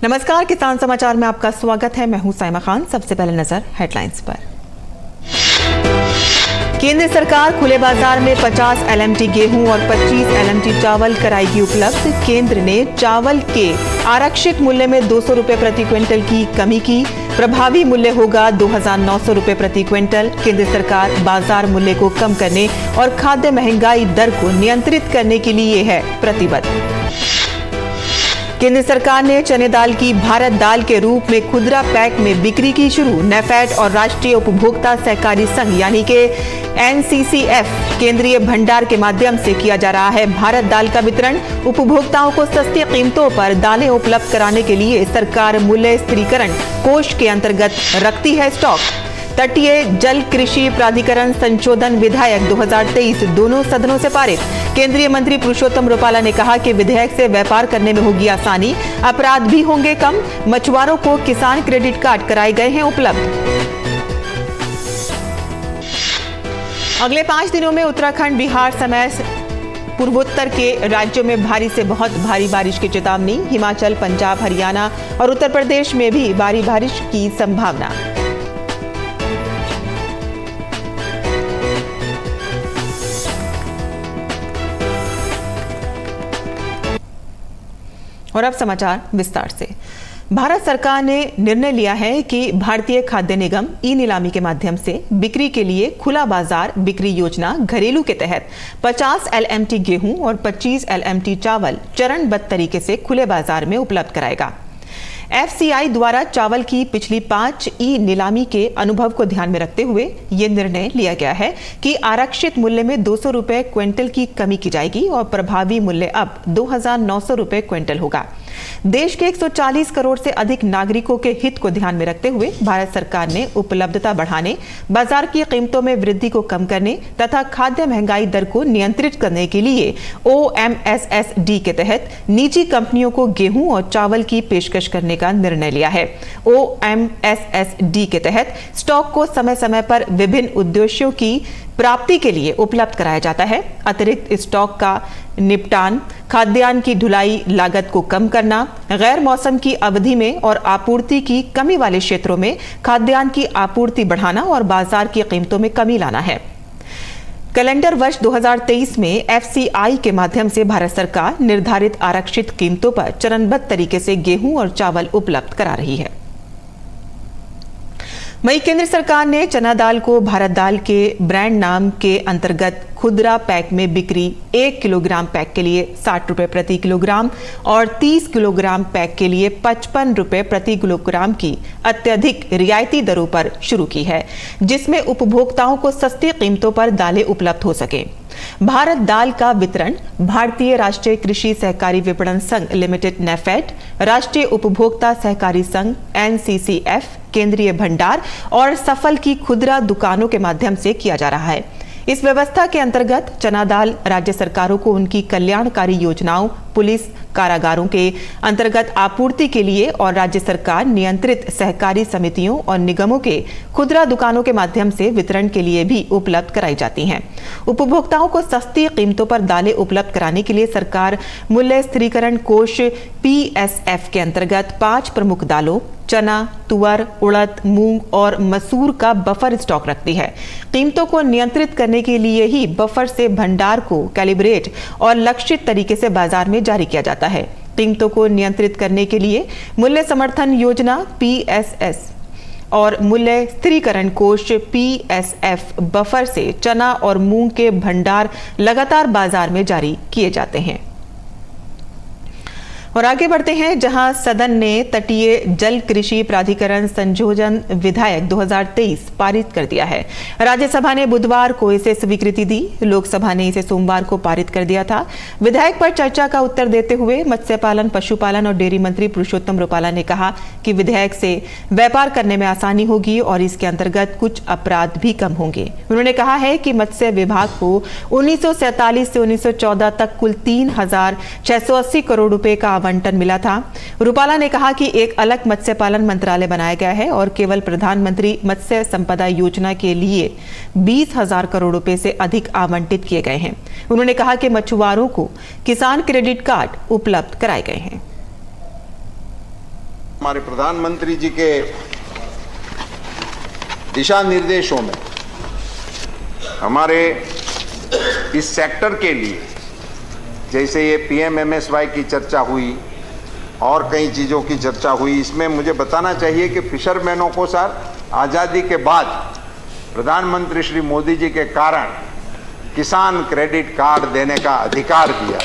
नमस्कार, किसान समाचार में आपका स्वागत है। मैं हूं साइमा खान। सबसे पहले नजर हेडलाइंस पर। केंद्र सरकार खुले बाजार में 50 LMT गेहूं और 25 LMT चावल कराएगी उपलब्ध। केंद्र ने चावल के आरक्षित मूल्य में 200 रुपए प्रति क्विंटल की कमी की। प्रभावी मूल्य होगा 2,900 रुपए प्रति क्विंटल। केंद्र सरकार बाजार मूल्य को कम करने और खाद्य महंगाई दर को नियंत्रित करने के लिए है प्रतिबद्ध। केंद्र सरकार ने चने दाल की भारत दाल के रूप में खुदरा पैक में बिक्री की शुरू। नेफेड और राष्ट्रीय उपभोक्ता सहकारी संघ यानी कि NCCF केंद्रीय भंडार के माध्यम से किया जा रहा है भारत दाल का वितरण। उपभोक्ताओं को सस्ती कीमतों पर दालें उपलब्ध कराने के लिए सरकार मूल्य स्थिरीकरण कोष के अंतर्गत रखती है स्टॉक। तटीय जल कृषि प्राधिकरण संशोधन विधेयक 2023 दोनों सदनों से पारित। केंद्रीय मंत्री पुरुषोत्तम रुपाला ने कहा कि विधेयक से व्यापार करने में होगी आसानी, अपराध भी होंगे कम। मछुआरों को किसान क्रेडिट कार्ड कराए गए हैं उपलब्ध। अगले 5 दिनों में उत्तराखंड, बिहार समेत पूर्वोत्तर के राज्यों में भारी से बहुत भारी बारिश की चेतावनी। हिमाचल, पंजाब, हरियाणा और उत्तर प्रदेश में भी भारी बारिश की संभावना। और अब समाचार विस्तार से। भारत सरकार ने निर्णय लिया है कि भारतीय खाद्य निगम ई-नीलामी के माध्यम से बिक्री के लिए खुला बाजार बिक्री योजना घरेलू के तहत 50 LMT गेहूं और 25 LMT चावल चरणबद्ध तरीके से खुले बाजार में उपलब्ध कराएगा। FCI द्वारा चावल की पिछली 5 ई-नीलामी के अनुभव को ध्यान में रखते हुए ये निर्णय लिया गया है कि आरक्षित मूल्य में 200 रुपए क्विंटल की कमी की जाएगी और प्रभावी मूल्य अब 2,900 रुपए क्विंटल होगा। देश के 140 करोड़ से अधिक नागरिकों के हित को ध्यान में रखते हुए भारत सरकार ने उपलब्धता बढ़ाने, बाजार की कीमतों में वृद्धि को कम करने तथा खाद्य महंगाई दर को नियंत्रित करने के लिए OMSSD के तहत निजी कंपनियों को गेहूं और चावल की पेशकश करने का निर्णय लिया है। OMSSD के तहत स्टॉक को समय समय पर विभिन्न उद्देश्यों की प्राप्ति के लिए उपलब्ध कराया जाता है। अतिरिक्त स्टॉक का निपटान, खाद्यान्न की ढुलाई लागत को कम करना, गैर मौसम की अवधि में और आपूर्ति की कमी वाले क्षेत्रों में खाद्यान्न की आपूर्ति बढ़ाना और बाजार की कीमतों में कमी लाना है। कैलेंडर वर्ष 2023 में FCI के माध्यम से भारत सरकार निर्धारित आरक्षित कीमतों पर चरणबद्ध तरीके से गेहूं और चावल उपलब्ध करा रही है। वहीं केंद्र सरकार ने चना दाल को भारत दाल के ब्रांड नाम के अंतर्गत खुदरा पैक में बिक्री 1 किलोग्राम पैक के लिए 60 रुपए प्रति किलोग्राम और 30 किलोग्राम पैक के लिए 55 रुपए प्रति किलोग्राम की अत्यधिक रियायती दरों पर शुरू की है, जिसमें उपभोक्ताओं को सस्ती कीमतों पर दालें उपलब्ध हो सके। भारत दाल का वितरण भारतीय राष्ट्रीय कृषि सहकारी विपणन संघ लिमिटेड नेफेड, राष्ट्रीय उपभोक्ता सहकारी संघ NCCF, केंद्रीय भंडार और सफल की खुदरा दुकानों के माध्यम से किया जा रहा है। इस व्यवस्था के अंतर्गत चना दाल राज्य सरकारों को उनकी कल्याणकारी योजनाओं, पुलिस, कारागारों के अंतर्गत आपूर्ति के लिए और राज्य सरकार नियंत्रित सहकारी समितियों और निगमों के खुदरा दुकानों के माध्यम से वितरण के लिए भी उपलब्ध कराई जाती हैं। उपभोक्ताओं को सस्ती कीमतों पर दालें उपलब्ध कराने के लिए सरकार मूल्य स्थिरीकरण कोष PSF के अंतर्गत 5 प्रमुख दालों चना, तुअर, उड़द, मूंग और मसूर का बफर स्टॉक रखती है। कीमतों को नियंत्रित करने के लिए ही बफर से भंडार को कैलिब्रेट और लक्षित तरीके से बाजार में जारी किया जाता है। कीमतों को नियंत्रित करने के लिए मूल्य समर्थन योजना PSS और मूल्य स्थिरीकरण कोष PSF बफर से चना और मूंग के भंडार लगातार बाजार में जारी किए जाते हैं। और आगे बढ़ते हैं, जहां सदन ने तटीय जल कृषि प्राधिकरण संशोधन विधेयक 2023 पारित कर दिया है। राज्यसभा ने बुधवार को इसे स्वीकृति दी। लोकसभा ने इसे सोमवार को पारित कर दिया था। विधेयक पर चर्चा का उत्तर देते हुए मत्स्य पालन, पशुपालन और डेयरी मंत्री पुरुषोत्तम रुपाला ने कहा कि विधेयक से व्यापार करने में आसानी होगी और इसके अंतर्गत कुछ अपराध भी कम होंगे। उन्होंने कहा है कि मत्स्य विभाग को 1947 से 1914 तक कुल 3,680 करोड़ रुपए का आवंटन मिला था। रुपाला ने कहा कि एक अलग मत्स्य पालन मंत्रालय बनाया गया है और केवल प्रधानमंत्री मत्स्य संपदा योजना के लिए 20,000 करोड़ रुपए से अधिक आवंटित किए गए हैं। उन्होंने कहा कि मछुआरों को किसान क्रेडिट कार्ड उपलब्ध कराए गए हैं। हमारे प्रधानमंत्री जी के दिशा निर्देशों में हमारे इस सेक्टर के लिए जैसे ये PMMSY की चर्चा हुई और कई चीज़ों की चर्चा हुई, इसमें मुझे बताना चाहिए कि फिशरमैनों को सर आज़ादी के बाद प्रधानमंत्री श्री मोदी जी के कारण किसान क्रेडिट कार्ड देने का अधिकार दिया।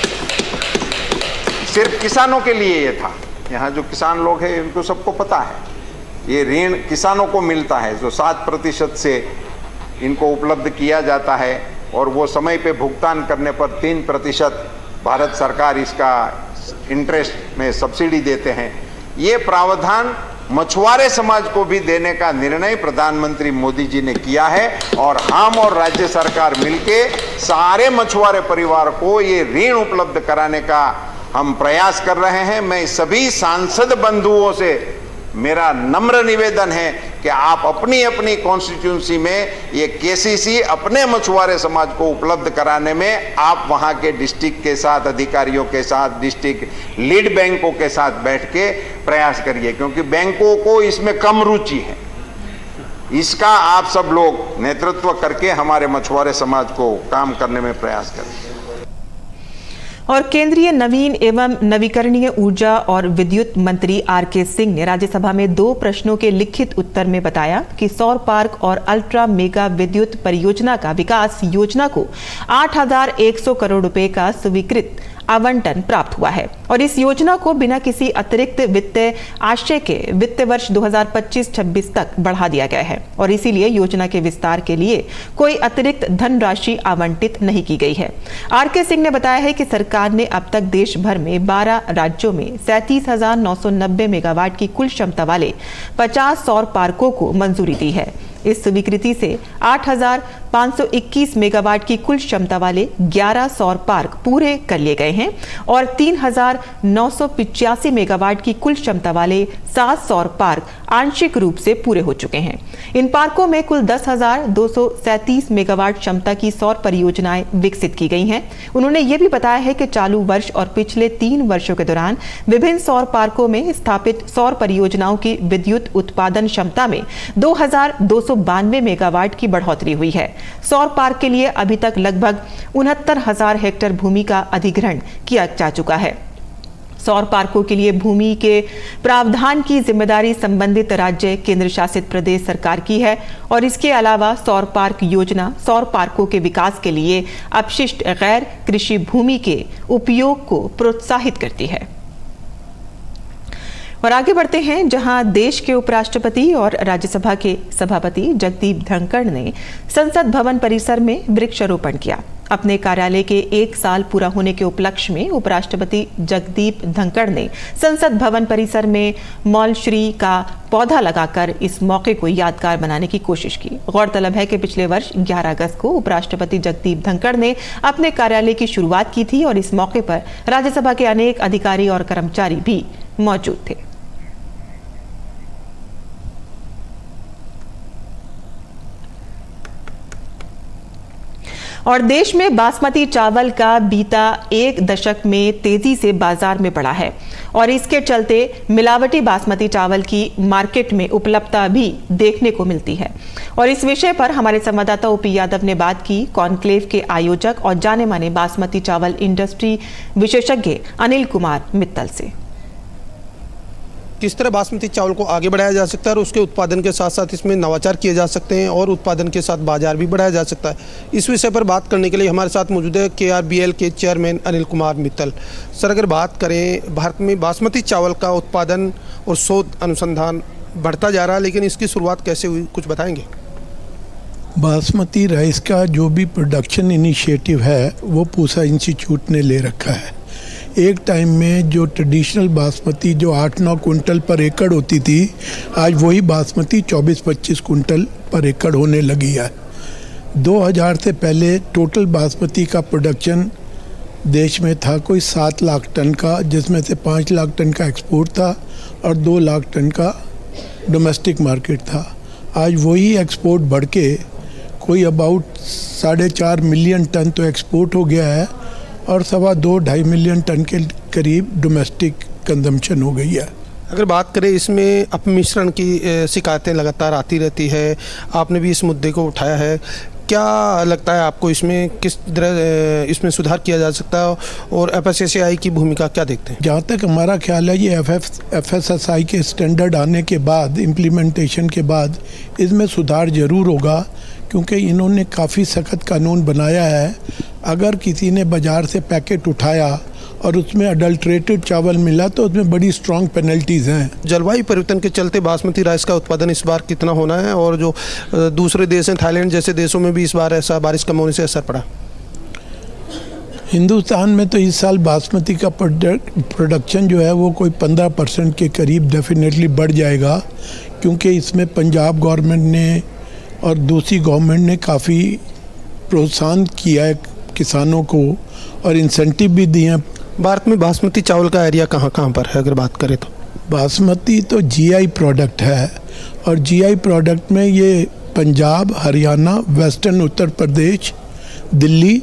सिर्फ किसानों के लिए ये था। यहाँ जो किसान लोग हैं उनको सबको पता है ये ऋण किसानों को मिलता है जो 7% से इनको उपलब्ध किया जाता है और वो समय पे भुगतान करने पर 3% भारत सरकार इसका इंटरेस्ट में सब्सिडी देते हैं। ये प्रावधान मछुआरे समाज को भी देने का निर्णय प्रधानमंत्री मोदी जी ने किया है और हम और राज्य सरकार मिलके सारे मछुआरे परिवार को ये ऋण उपलब्ध कराने का हम प्रयास कर रहे हैं। मैं सभी सांसद बंधुओं से मेरा नम्र निवेदन है कि आप अपनी अपनी कॉन्स्टिट्यूंसी में ये KCC अपने मछुआरे समाज को उपलब्ध कराने में आप वहाँ के डिस्ट्रिक्ट के साथ अधिकारियों के साथ डिस्ट्रिक्ट लीड बैंकों के साथ बैठ के प्रयास करिए, क्योंकि बैंकों को इसमें कम रुचि है। इसका आप सब लोग नेतृत्व करके हमारे मछुआरे समाज को काम करने में प्रयास करें। और केंद्रीय नवीन एवं नवीकरणीय ऊर्जा और विद्युत मंत्री RK सिंह ने राज्यसभा में 2 प्रश्नों के लिखित उत्तर में बताया कि सौर पार्क और अल्ट्रा मेगा विद्युत परियोजना का विकास योजना को 8,100 करोड़ रुपए का स्वीकृत आवंटन प्राप्त हुआ है और इस योजना को बिना किसी अतिरिक्त वित्तीय आशय के वित्त वर्ष 2025-26 तक बढ़ा दिया गया है और इसीलिए योजना के विस्तार के लिए कोई अतिरिक्त धनराशि आवंटित नहीं की गई है। RK सिंह ने बताया है कि सरकार ने अब तक देश भर में 12 राज्यों में 37,990 मेगावाट की कुल क्षमता वाले 50 सौर पार्कों को मंजूरी दी है। इस स्वीकृति से 8,521 मेगावाट की कुल क्षमता वाले 11 सौर पार्क पूरे कर लिए गए हैं और 3,985 मेगावाट की कुल क्षमता वाले 7 सौर पार्क आंशिक रूप से पूरे हो चुके हैं। इन पार्कों में कुल 10,237 मेगावाट क्षमता की सौर परियोजनाएं विकसित की गई हैं। उन्होंने ये भी बताया है कि चालू वर्ष और पिछले 3 वर्षों के दौरान विभिन्न सौर पार्कों में स्थापित सौर परियोजनाओं की विद्युत उत्पादन क्षमता में 2,292 मेगावाट की बढ़ोतरी हुई है। सौर पार्क के लिए अभी तक लगभग 69,000 हेक्टेयर भूमि का अधिग्रहण किया जा चुका है। सौर पार्कों के लिए भूमि के प्रावधान की जिम्मेदारी संबंधित राज्य केंद्र शासित प्रदेश सरकार की है और इसके अलावा सौर पार्क योजना सौर पार्कों के विकास के लिए अपशिष्ट गैर कृषि भूमि के उपयोग को प्रोत्साहित करती है। और आगे बढ़ते हैं, जहां देश के उपराष्ट्रपति और राज्यसभा के सभापति जगदीप धनखड़ ने संसद भवन परिसर में वृक्षारोपण किया। अपने कार्यालय के 1 साल पूरा होने के उपलक्ष्य में उपराष्ट्रपति जगदीप धनखड़ ने संसद भवन परिसर में मौलश्री का पौधा लगाकर इस मौके को यादगार बनाने की कोशिश की। गौरतलब है कि पिछले वर्ष 11 अगस्त को उपराष्ट्रपति जगदीप धनखड़ ने अपने कार्यालय की शुरुआत की थी और इस मौके पर राज्यसभा के अनेक अधिकारी और कर्मचारी भी मौजूद थे। और देश में बासमती चावल का बीता 1 दशक में तेजी से बाजार में बढ़ा है और इसके चलते मिलावटी बासमती चावल की मार्केट में उपलब्धता भी देखने को मिलती है। और इस विषय पर हमारे संवाददाता ओपी यादव ने बात की कॉन्क्लेव के आयोजक और जाने माने बासमती चावल इंडस्ट्री विशेषज्ञ अनिल कुमार मित्तल से। किस तरह बासमती चावल को आगे बढ़ाया जा सकता है और उसके उत्पादन के साथ साथ इसमें नवाचार किए जा सकते हैं और उत्पादन के साथ बाजार भी बढ़ाया जा सकता है। इस विषय पर बात करने के लिए हमारे साथ मौजूद है KRBL के चेयरमैन अनिल कुमार मित्तल। सर, अगर बात करें भारत में बासमती चावल का उत्पादन और शोध अनुसंधान बढ़ता जा रहा है, लेकिन इसकी शुरुआत कैसे हुई, कुछ बताएंगे? बासमती राइस का जो भी प्रोडक्शन इनिशिएटिव है वो पूसा इंस्टीट्यूट ने ले रखा है। एक टाइम में जो ट्रेडिशनल बासमती जो 8-9 कुंटल पर एकड़ होती थी, आज वही बासमती 24-25 कुंटल पर एकड़ होने लगी है। 2000 से पहले टोटल बासमती का प्रोडक्शन देश में था कोई 7 लाख टन का, जिसमें से 5 लाख टन का एक्सपोर्ट था और 2 लाख टन का डोमेस्टिक मार्केट था। आज वही एक्सपोर्ट बढ़ के कोई अबाउट 4.5 मिलियन टन तो एक्सपोर्ट हो गया है और 2.25 मिलियन टन के करीब डोमेस्टिक कंजम्पशन हो गई है। अगर बात करें इसमें अपमिश्रण की शिकायतें लगातार आती रहती है, आपने भी इस मुद्दे को उठाया है, क्या लगता है आपको इसमें किस तरह इसमें सुधार किया जा सकता है और FSSAI की भूमिका क्या देखते हैं? जहाँ तक हमारा ख्याल है ये FSSAI के स्टैंडर्ड आने के बाद, इम्प्लीमेंटेशन के बाद इसमें सुधार ज़रूर होगा, क्योंकि इन्होंने काफ़ी सख्त कानून बनाया है। अगर किसी ने बाज़ार से पैकेट उठाया और उसमें अडल्ट्रेटेड चावल मिला तो उसमें बड़ी स्ट्रॉन्ग पेनल्टीज़ हैं। जलवायु परिवर्तन के चलते बासमती राइस का उत्पादन इस बार कितना होना है, और जो दूसरे देश हैं थाईलैंड जैसे देशों में भी इस बार ऐसा बारिश कम होने से असर पड़ा? हिंदुस्तान में तो इस साल बासमती का प्रोडक्शन जो है वो कोई 15% के करीब डेफिनेटली बढ़ जाएगा, क्योंकि इसमें पंजाब गवर्नमेंट ने और दूसरी गवर्नमेंट ने काफ़ी प्रोत्साहन किया है किसानों को और इंसेंटिव भी दिए हैं। भारत में बासमती चावल का एरिया कहाँ कहाँ पर है अगर बात करें तो? बासमती तो GI प्रोडक्ट है, और GI प्रोडक्ट में ये पंजाब, हरियाणा, वेस्टर्न उत्तर प्रदेश, दिल्ली,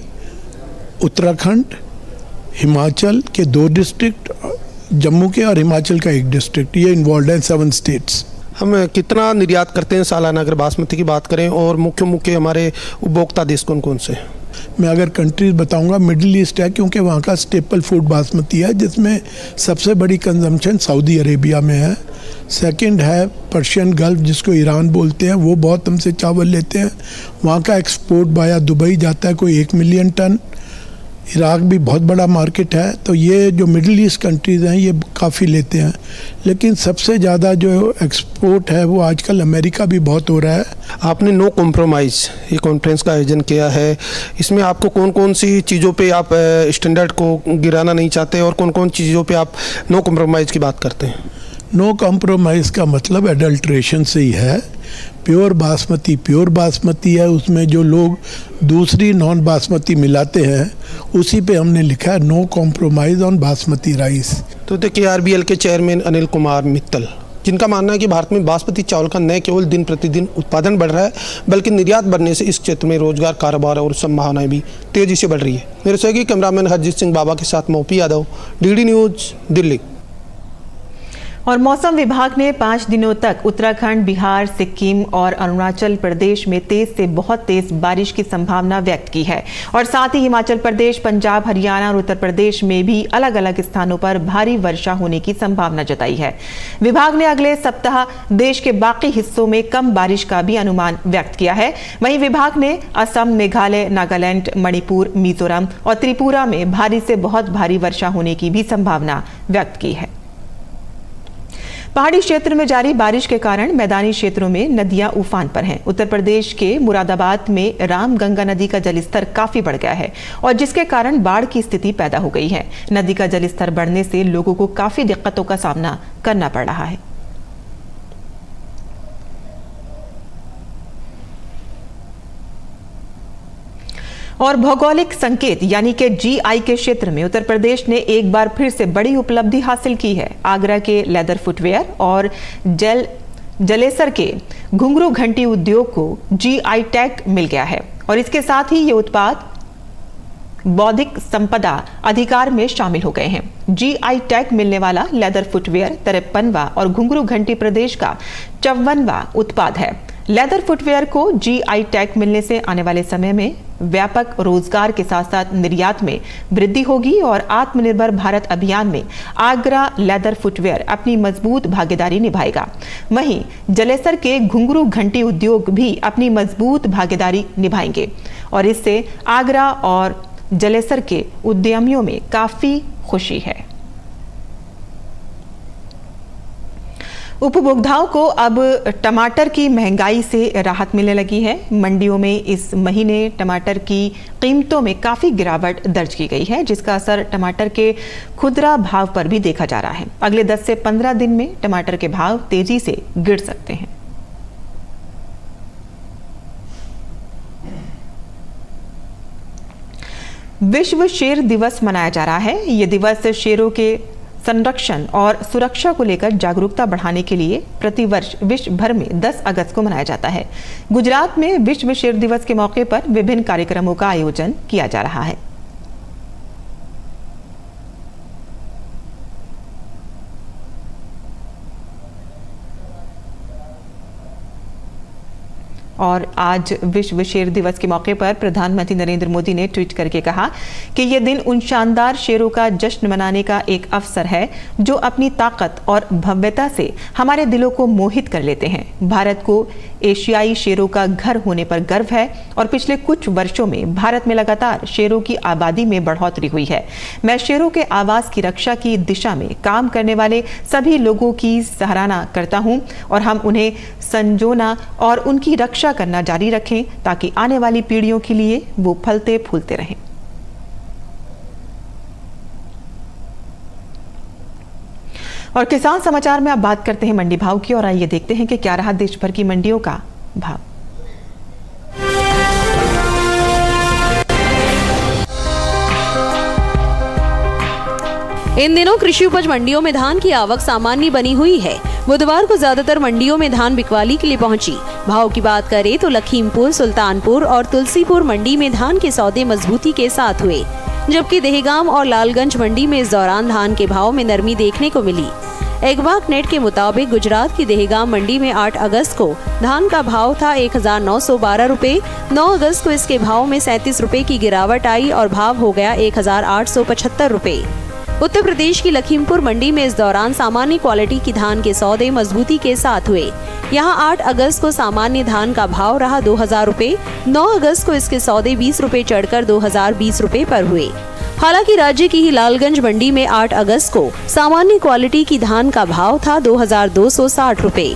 उत्तराखंड, हिमाचल के 2 डिस्ट्रिक्ट, जम्मू के और हिमाचल का 1 डिस्ट्रिक्ट, ये इन्वॉल्व हैं 7 स्टेट्स। हम कितना निर्यात करते हैं सालाना अगर बासमती की बात करें, और मुख्य हमारे उपभोक्ता देश कौन कौन से हैं? मैं अगर कंट्रीज बताऊंगा, मिडिल ईस्ट है, क्योंकि वहाँ का स्टेपल फूड बासमती है, जिसमें सबसे बड़ी कंजम्पशन सऊदी अरेबिया में है। सेकंड है पर्शियन गल्फ, जिसको ईरान बोलते हैं, वो बहुत हमसे चावल लेते हैं। वहाँ का एक्सपोर्ट बाया दुबई जाता है कोई 1 मिलियन टन। इराक भी बहुत बड़ा मार्केट है। तो ये जो मिडिल ईस्ट कंट्रीज़ हैं ये काफ़ी लेते हैं, लेकिन सबसे ज़्यादा जो एक्सपोर्ट है वो आजकल अमेरिका भी बहुत हो रहा है। आपने नो कॉम्प्रोमाइज़ ये कॉन्फ्रेंस का आयोजन किया है, इसमें आपको कौन कौन सी चीज़ों पे आप स्टैंडर्ड को गिराना नहीं चाहते और कौन कौन चीज़ों पे आप नो कॉम्प्रोमाइज़ की बात करते हैं? नो कॉम्प्रोमाइज़ का मतलब एडल्ट्रेशन से ही है। प्योर बासमती है, उसमें जो लोग दूसरी नॉन बासमती मिलाते हैं उसी पे हमने लिखा है no compromise on basmati rice. तो KRBL के चेयरमैन अनिल कुमार मित्तल, जिनका मानना है कि भारत में बासमती चावल का न केवल दिन प्रतिदिन उत्पादन बढ़ रहा है, बल्कि निर्यात बढ़ने से इस क्षेत्र में रोजगार, कारोबार और संभावनाएं भी तेजी से बढ़ रही है। मेरे सहयोगी कैमरामैन हरजीत सिंह बाबा के साथ मोपी यादव, DD न्यूज़, दिल्ली। और मौसम विभाग ने 5 दिनों तक उत्तराखंड, बिहार, सिक्किम और अरुणाचल प्रदेश में तेज से बहुत तेज बारिश की संभावना व्यक्त की है, और साथ ही हिमाचल प्रदेश, पंजाब, हरियाणा और उत्तर प्रदेश में भी अलग अलग स्थानों पर भारी वर्षा होने की संभावना जताई है। विभाग ने अगले सप्ताह देश के बाकी हिस्सों में कम बारिश का भी अनुमान व्यक्त किया है। वहीं विभाग ने असम, मेघालय, नागालैंड, मणिपुर, मिजोरम और त्रिपुरा में भारी से बहुत भारी वर्षा होने की भी संभावना व्यक्त की है। पहाड़ी क्षेत्र में जारी बारिश के कारण मैदानी क्षेत्रों में नदियां उफान पर हैं। उत्तर प्रदेश के मुरादाबाद में रामगंगा नदी का जलस्तर काफी बढ़ गया है, और जिसके कारण बाढ़ की स्थिति पैदा हो गई है। नदी का जलस्तर बढ़ने से लोगों को काफी दिक्कतों का सामना करना पड़ रहा है। और भौगोलिक संकेत यानी कि GI के क्षेत्र में उत्तर प्रदेश ने एक बार फिर से बड़ी उपलब्धि हासिल की है। आगरा के लेदर फुटवेयर और जलेसर के घुंघरू घंटी उद्योग को GI टैग मिल गया है, और इसके साथ ही ये उत्पाद बौद्धिक संपदा अधिकार में शामिल हो गए हैं। GI टैग मिलने वाला लेदर फुटवेयर 53वां और घुंघरू घंटी प्रदेश का 54वां उत्पाद है। लेदर फुटवेयर को GI टैग मिलने से आने वाले समय में व्यापक रोजगार के साथ साथ निर्यात में वृद्धि होगी, और आत्मनिर्भर भारत अभियान में आगरा लेदर फुटवेयर अपनी मजबूत भागीदारी निभाएगा। वहीं जलेसर के घुंघरू घंटी उद्योग भी अपनी मजबूत भागीदारी निभाएंगे, और इससे आगरा और जलेसर के उद्यमियों में काफी खुशी है। उपभोक्ताओं को अब टमाटर की महंगाई से राहत मिलने लगी है। मंडियों में इस महीने टमाटर की कीमतों में काफ़ी गिरावट दर्ज की गई है, जिसका असर टमाटर के खुदरा भाव पर भी देखा जा रहा है। अगले 10 से 15 दिन में टमाटर के भाव तेजी से गिर सकते हैं। विश्व शेर दिवस मनाया जा रहा है। ये दिवस शेरों के संरक्षण और सुरक्षा को लेकर जागरूकता बढ़ाने के लिए प्रतिवर्ष विश्व भर में 10 अगस्त को मनाया जाता है। गुजरात में विश्व शेर दिवस के मौके पर विभिन्न कार्यक्रमों का आयोजन किया जा रहा है। और आज विश्व शेर दिवस के मौके पर प्रधानमंत्री नरेंद्र मोदी ने ट्वीट करके कहा कि ये दिन उन शानदार शेरों का जश्न मनाने का एक अवसर है जो अपनी ताकत और भव्यता से हमारे दिलों को मोहित कर लेते हैं। भारत को एशियाई शेरों का घर होने पर गर्व है और पिछले कुछ वर्षों में भारत में लगातार शेरों की आबादी में बढ़ोतरी हुई है। मैं शेरों के आवास की रक्षा की दिशा में काम करने वाले सभी लोगों की सराहना करता हूं और हम उन्हें संजोना और उनकी रक्षा करना जारी रखें ताकि आने वाली पीढ़ियों के लिए वो फलते फूलते रहें। और किसान समाचार में अब बात करते हैं मंडी भाव की और आइए देखते हैं कि क्या रहा देश भर की मंडियों का भाव। इन दिनों कृषि उपज मंडियों में धान की आवक सामान्य बनी हुई है। बुधवार को ज्यादातर मंडियों में धान बिकवाली के लिए पहुंची। भाव की बात करें तो लखीमपुर, सुल्तानपुर और तुलसीपुर मंडी में धान के सौदे मजबूती के साथ हुए, जबकि दहेगाम और लालगंज मंडी में इस दौरान धान के भाव में नरमी देखने को मिली। एगवाक नेट के मुताबिक गुजरात की दहेगाम मंडी में 8 अगस्त को धान का भाव था 1912 रुपए। 9 अगस्त को इसके भाव में 37 रुपए की गिरावट आई और भाव हो गया 1875 रुपए। उत्तर प्रदेश की लखीमपुर मंडी में इस दौरान सामान्य क्वालिटी की धान के सौदे मजबूती के साथ हुए। यहां 8 अगस्त को सामान्य धान का भाव रहा 2000 रुपए। 9 अगस्त को इसके सौदे 20 रुपए चढ़कर 2020 रुपए पर हुए। हालांकि राज्य की ही लालगंज मंडी में 8 अगस्त को सामान्य क्वालिटी की धान का भाव था 2260 रुपए।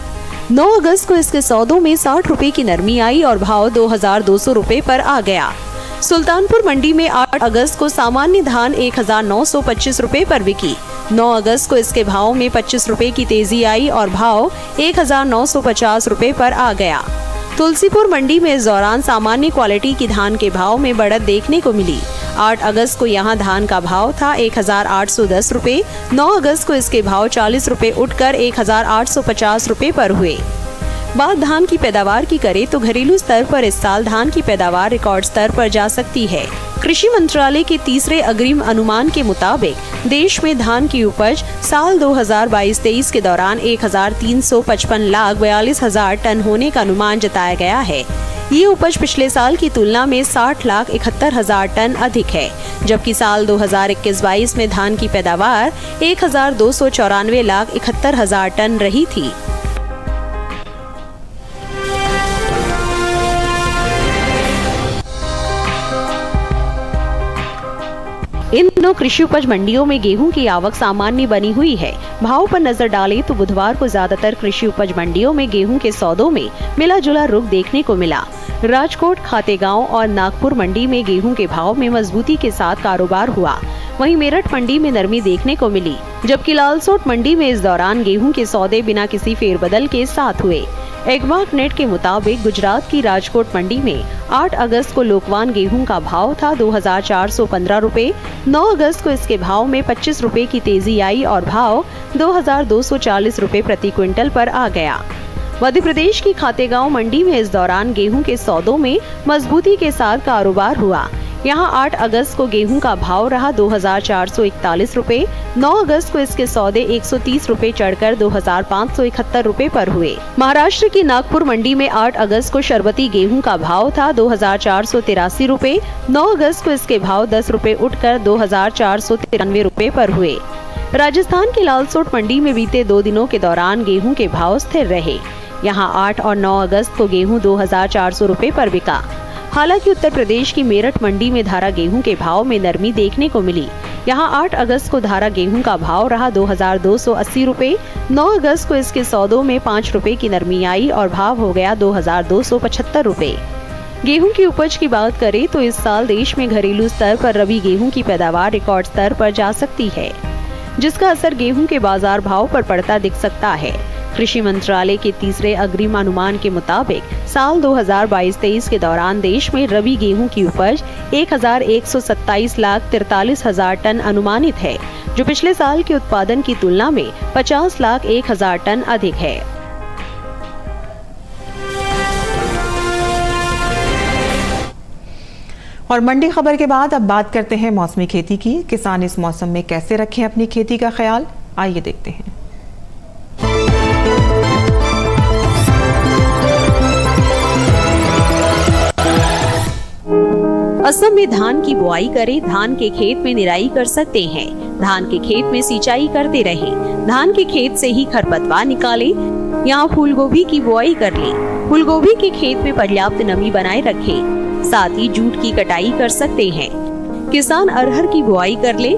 9 अगस्त को इसके सौदों में 60 रुपए की नरमी आई और भाव 2200 रुपए पर आ गया। सुल्तानपुर मंडी में 8 अगस्त को सामान्य धान 1925 रुपए पर बिकी। 9 अगस्त को इसके भाव में 25 रुपए की तेजी आई और भाव 1950 रुपए पर आ गया। तुलसीपुर मंडी में इस दौरान सामान्य क्वालिटी की धान के भाव में बढ़त देखने को मिली। 8 अगस्त को यहां धान का भाव था 1810 रुपए। 9 अगस्त को इसके भाव 40 रुपए उठकर 1850 रुपए पर हुए। बात धान की पैदावार की करें तो घरेलू स्तर पर इस साल धान की पैदावार रिकॉर्ड स्तर पर जा सकती है। कृषि मंत्रालय के तीसरे अग्रिम अनुमान के मुताबिक देश में धान की उपज साल 2022-23 के दौरान 1,355,42,000 टन होने का अनुमान जताया गया है। ये उपज पिछले साल की तुलना में 60,71,000 टन अधिक है, जबकि साल 2021-22 में धान की पैदावार 1,294,71,000 टन रही थी। इन दिनों कृषि उपज मंडियों में गेहूं की आवक सामान्य बनी हुई है। भाव पर नजर डालें तो बुधवार को ज्यादातर कृषि उपज मंडियों में गेहूं के सौदों में मिला जुला रुख देखने को मिला। राजकोट, खातेगांव और नागपुर मंडी में गेहूं के भाव में मजबूती के साथ कारोबार हुआ। वहीं मेरठ मंडी में नरमी देखने को मिली, जबकि लालसोट मंडी में इस दौरान गेहूं के सौदे बिना किसी फेरबदल के साथ हुए। एगवाक नेट के मुताबिक गुजरात की राजकोट मंडी में 8 अगस्त को लोकवान गेहूं का भाव था 2415 रुपए। 9 अगस्त को इसके भाव में 25 रुपए की तेजी आई और भाव 2240 रुपए प्रति क्विंटल पर आ गया। मध्य प्रदेश की खातेगांव मंडी में इस दौरान गेहूं के सौदों में मजबूती के साथ कारोबार हुआ। यहां 8 अगस्त को गेहूं का भाव रहा 2441 रुपए। 9 अगस्त को इसके सौदे 130 रुपए चढ़कर 2571 रुपए पर हुए। महाराष्ट्र की नागपुर मंडी में 8 अगस्त को शरबती गेहूं का भाव था 2483 रुपए। 9 अगस्त को इसके भाव 10 रुपए उठकर 2493 रुपए पर हुए। राजस्थान के लालसोट मंडी में बीते 2 दिनों के दौरान गेहूं के भाव स्थिर रहे। यहां 8 और 9 अगस्त को गेहूं 2400 रुपए पर बिका। हालांकि उत्तर प्रदेश की मेरठ मंडी में धारा गेहूं के भाव में नरमी देखने को मिली। यहां 8 अगस्त को धारा गेहूं का भाव रहा 2280 रुपए। 9 अगस्त को इसके सौदों में 5 रुपए की नरमी आई और भाव हो गया 2275 रुपए। गेहूं की उपज की बात करें तो इस साल देश में घरेलू स्तर पर रबी गेहूं की पैदावार रिकॉर्ड स्तर पर जा सकती है, जिसका असर गेहूं के बाजार भाव पर पड़ता दिख सकता है। कृषि मंत्रालय के तीसरे अग्रिम अनुमान के मुताबिक साल 2022-23 के दौरान देश में रबी गेहूं की उपज 1,127,43,000 टन अनुमानित है, जो पिछले साल के उत्पादन की तुलना में 50,01,000 टन अधिक है। और मंडी खबर के बाद अब बात करते हैं मौसमी खेती की। किसान इस मौसम में कैसे रखें अपनी खेती का ख्याल, आइए देखते हैं। असम में धान की बुआई करें, धान के खेत में निराई कर सकते हैं, धान के खेत में सिंचाई करते रहें, धान के खेत से ही खरपतवार निकालें, यहाँ फूल गोभी की बुआई कर लें, फूल गोभी के खेत में पर्याप्त नमी बनाए रखें, साथ ही जूट की कटाई कर सकते हैं। किसान अरहर की बुआई कर ले,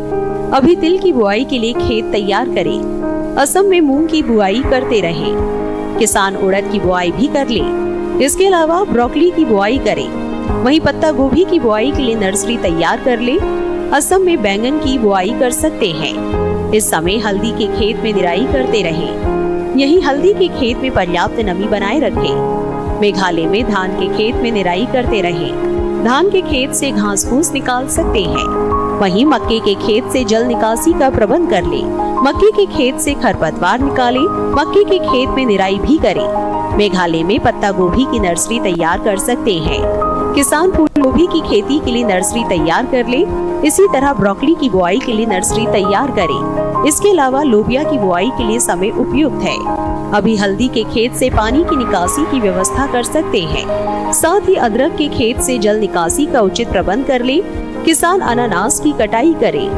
अभी तिल की बुआई के लिए खेत तैयार करें। असम में मूंग की बुआई करते रहें, किसान उड़द की बुआई भी कर ले। इसके अलावा ब्रोकली की बुआई करें, वहीं पत्ता गोभी की बुआई के लिए नर्सरी तैयार कर ले। असम में बैंगन की बुआई कर सकते हैं। इस समय हल्दी के खेत में निराई करते रहें, यही हल्दी के खेत में पर्याप्त नमी बनाए रखें। मेघालय में धान के खेत में निराई करते रहें, धान के खेत से घास फूस निकाल सकते हैं। वहीं मक्के के खेत से जल निकासी का प्रबंध कर ले, मक्के के खेत से खरपतवार निकाले, मक्के के खेत में निराई भी करें। मेघालय में पत्ता गोभी की नर्सरी तैयार कर सकते हैं। किसान फूल गोभी की खेती के लिए नर्सरी तैयार कर ले। इसी तरह ब्रोकली की बुआई के लिए नर्सरी तैयार करें। इसके अलावा लोबिया की बुआई के लिए समय उपयुक्त है। अभी हल्दी के खेत से पानी की निकासी की व्यवस्था कर सकते हैं। साथ ही अदरक के खेत से जल निकासी का उचित प्रबंध कर ले। किसान अनानास की कटाई करें।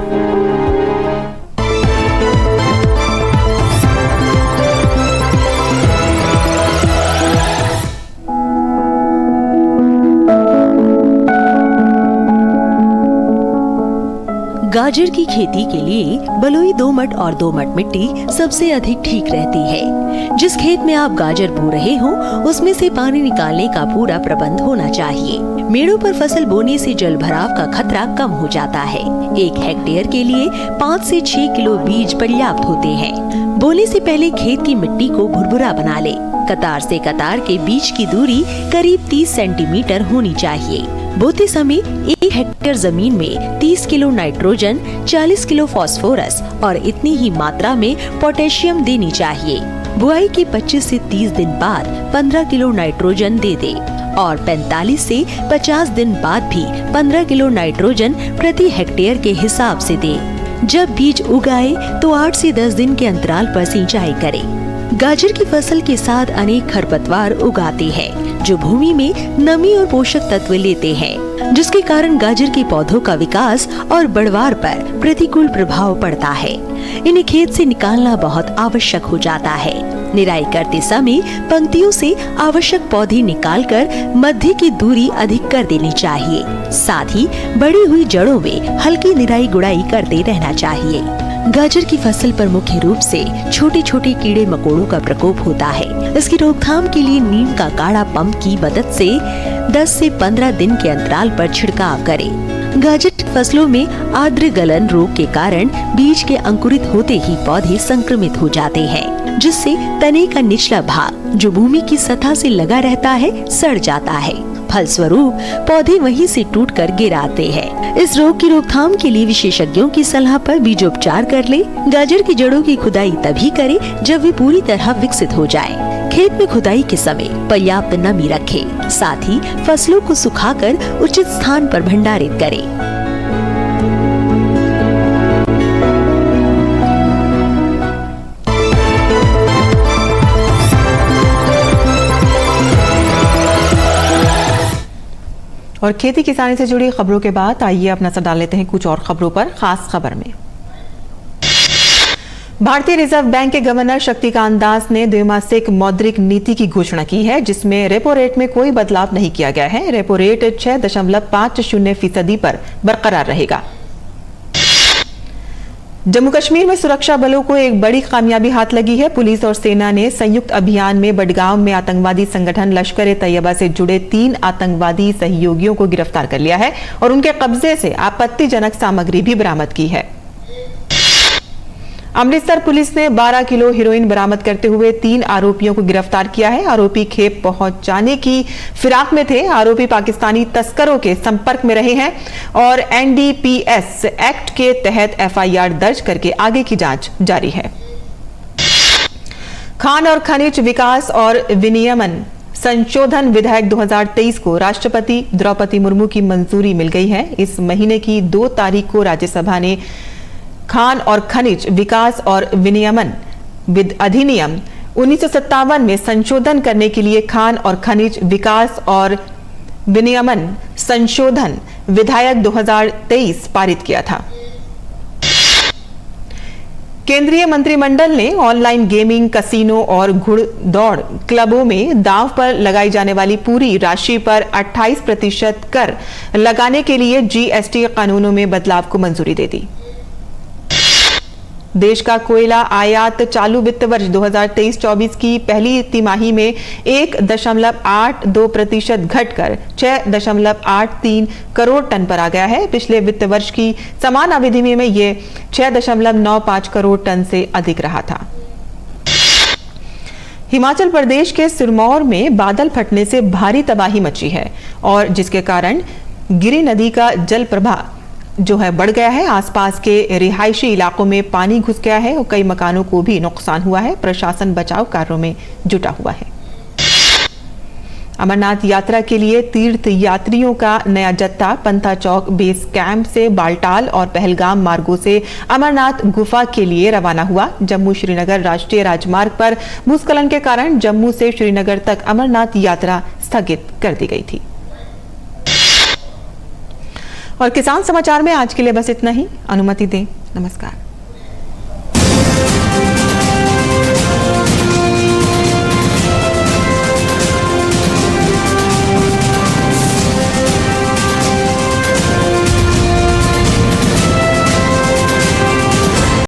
गाजर की खेती के लिए बलुई दोमट और दोमट मिट्टी सबसे अधिक ठीक रहती है। जिस खेत में आप गाजर बो रहे हो उसमें से पानी निकालने का पूरा प्रबंध होना चाहिए। मेड़ों पर फसल बोने से जल भराव का खतरा कम हो जाता है। 1 हेक्टेयर के लिए 5 से 6 किलो बीज पर्याप्त होते हैं। बोने से पहले खेत की मिट्टी को भुरभुरा बना ले। कतार से कतार के बीच की दूरी करीब 30 सेंटीमीटर होनी चाहिए। बोते समय 1 हेक्टेयर जमीन में 30 किलो नाइट्रोजन, 40 किलो फास्फोरस और इतनी ही मात्रा में पोटेशियम देनी चाहिए। बुआई के 25 से 30 दिन बाद 15 किलो नाइट्रोजन दे दे और 45 से 50 दिन बाद भी 15 किलो नाइट्रोजन प्रति हेक्टेयर के हिसाब से दे। जब बीज उगाए तो 8 से 10 दिन के अंतराल पर सिंचाई करें। गाजर की फसल के साथ अनेक खरपतवार उगाते हैं जो भूमि में नमी और पोषक तत्व लेते हैं, जिसके कारण गाजर के पौधों का विकास और बढ़वार पर प्रतिकूल प्रभाव पड़ता है। इन्हें खेत से निकालना बहुत आवश्यक हो जाता है। निराई करते समय पंक्तियों से आवश्यक पौधे निकालकर मध्य की दूरी अधिक कर देनी चाहिए। साथ ही बढ़ी हुई जड़ों में हल्की निराई गुड़ाई करते रहना चाहिए। गाजर की फसल पर मुख्य रूप से छोटे छोटे कीड़े मकोड़ों का प्रकोप होता है। इसकी रोकथाम के लिए नीम का काढ़ा पंप की मदद से 10 से 15 दिन के अंतराल पर छिड़काव करें। गाजर की फसलों में आर्द्र गलन रोग के कारण बीज के अंकुरित होते ही पौधे संक्रमित हो जाते हैं, जिससे तने का निचला भाग जो भूमि की सतह से लगा रहता है सड़ जाता है। फलस्वरूप पौधे वहीं से टूटकर गिर आते हैं। इस रोग की रोकथाम के लिए विशेषज्ञों की सलाह पर बीजोपचार कर ले। गाजर की जड़ों की खुदाई तभी करें जब वे पूरी तरह विकसित हो जाए। खेत में खुदाई के समय पर्याप्त नमी रखें। साथ ही फसलों को सुखाकर उचित स्थान पर भंडारित करें। और खेती किसानी से जुड़ी खबरों के बाद आइए अब नजर डाल लेते हैं कुछ और खबरों पर। खास खबर में भारतीय रिजर्व बैंक के गवर्नर शक्तिकांत दास ने द्विमासिक मौद्रिक नीति की घोषणा की है, जिसमें रेपो रेट में कोई बदलाव नहीं किया गया है। रेपो रेट 6.50% पर बरकरार रहेगा। जम्मू कश्मीर में सुरक्षा बलों को एक बड़ी कामयाबी हाथ लगी है। पुलिस और सेना ने संयुक्त अभियान में बडगांव में आतंकवादी संगठन लश्कर-ए-तैयबा से जुड़े 3 आतंकवादी सहयोगियों को गिरफ्तार कर लिया है और उनके कब्जे से आपत्तिजनक सामग्री भी बरामद की है। अमृतसर पुलिस ने 12 किलो हेरोइन बरामद करते हुए 3 आरोपियों को गिरफ्तार किया है। आरोपी खेप पहुंचाने की फिराक में थे। आरोपी पाकिस्तानी तस्करों के संपर्क में रहे हैं और एनडीपीएस एक्ट के तहत एफआईआर दर्ज करके आगे की जांच जारी है। खान और खनिज विकास और विनियमन संशोधन विधेयक 2023 को राष्ट्रपति द्रौपदी मुर्मू की मंजूरी मिल गई है। इस महीने की 2 तारीख को राज्यसभा ने खान और खनिज विकास और विनियमन अधिनियम 1957 में संशोधन करने के लिए खान और खनिज विकास और विनियमन संशोधन विधेयक 2023 पारित किया था। केंद्रीय मंत्रिमंडल ने ऑनलाइन गेमिंग, कसीनो और घुड़दौड़ क्लबों में दांव पर लगाई जाने वाली पूरी राशि पर 28% कर लगाने के लिए जीएसटी कानूनों में बदलाव को मंजूरी दे दी। देश का कोयला आयात चालू वित्त वर्ष 2023-24 की पहली तिमाही में 1.82% घटकर 6.83 करोड़ टन पर आ गया है। पिछले वित्त वर्ष की समान अवधि में ये 6.95 करोड़ टन से अधिक रहा था। हिमाचल प्रदेश के सिरमौर में बादल फटने से भारी तबाही मची है और जिसके कारण गिरी नदी का जल प्रवाह जो है बढ़ गया है। आसपास के रिहायशी इलाकों में पानी घुस गया है और कई मकानों को भी नुकसान हुआ है। प्रशासन बचाव कार्यों में जुटा हुआ है। अमरनाथ यात्रा के लिए तीर्थ यात्रियों का नया जत्था पंथा चौक बेस कैंप से बालटाल और पहलगाम मार्गों से अमरनाथ गुफा के लिए रवाना हुआ। जम्मू श्रीनगर राष्ट्रीय राजमार्ग पर भूस्खलन के कारण जम्मू से श्रीनगर तक अमरनाथ यात्रा स्थगित कर दी गई थी। और किसान समाचार में आज के लिए बस इतना ही। अनुमति दें। नमस्कार।